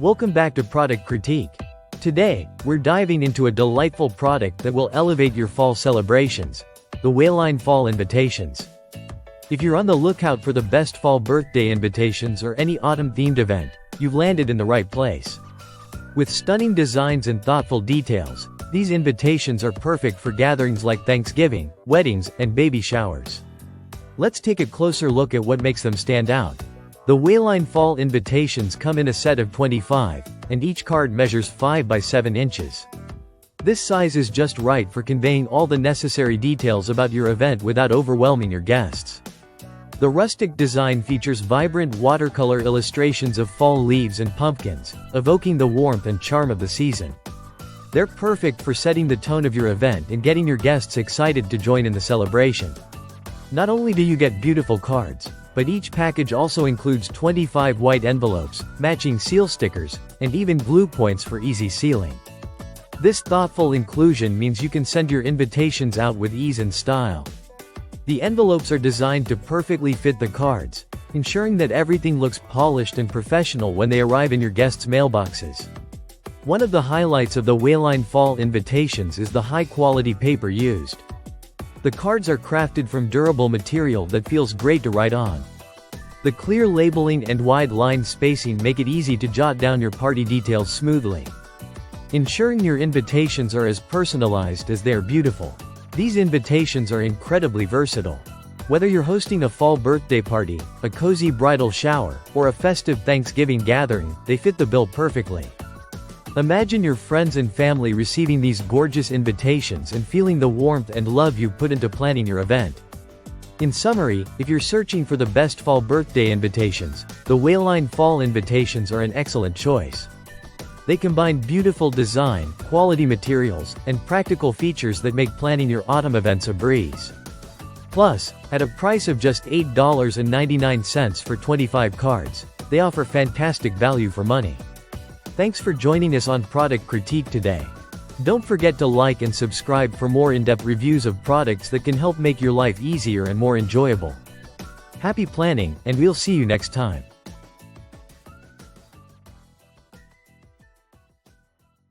Welcome back to Product Critique. Today, we're diving into a delightful product that will elevate your fall celebrations: the Whaline Fall Invitations. If you're on the lookout for the best fall birthday invitations or any autumn-themed event, you've landed in the right place. With stunning designs and thoughtful details, these invitations are perfect for gatherings like Thanksgiving, weddings, and baby showers. Let's take a closer look at what makes them stand out. The Whaline Fall Invitations come in a set of 25, and each card measures 5 by 7 inches. This size is just right for conveying all the necessary details about your event without overwhelming your guests. The rustic design features vibrant watercolor illustrations of fall leaves and pumpkins, evoking the warmth and charm of the season. They're perfect for setting the tone of your event and getting your guests excited to join in the celebration. Not only do you get beautiful cards, but each package also includes 25 white envelopes, matching seal stickers, and even glue points for easy sealing. This thoughtful inclusion means you can send your invitations out with ease and style. The envelopes are designed to perfectly fit the cards, ensuring that everything looks polished and professional when they arrive in your guests' mailboxes. One of the highlights of the Whaline Fall Invitations is the high-quality paper used. The cards are crafted from durable material that feels great to write on. The clear labeling and wide line spacing make it easy to jot down your party details smoothly, ensuring your invitations are as personalized as they are beautiful. These invitations are incredibly versatile. Whether you're hosting a fall birthday party, a cozy bridal shower, or a festive Thanksgiving gathering, they fit the bill perfectly. Imagine your friends and family receiving these gorgeous invitations and feeling the warmth and love you've put into planning your event. In summary, if you're searching for the best fall birthday invitations, the Whaline Fall Invitations are an excellent choice. They combine beautiful design, quality materials, and practical features that make planning your autumn events a breeze. Plus, at a price of just $8.99 for 25 cards, they offer fantastic value for money. Thanks for joining us on Product Critique today. Don't forget to like and subscribe for more in-depth reviews of products that can help make your life easier and more enjoyable. Happy planning, and we'll see you next time.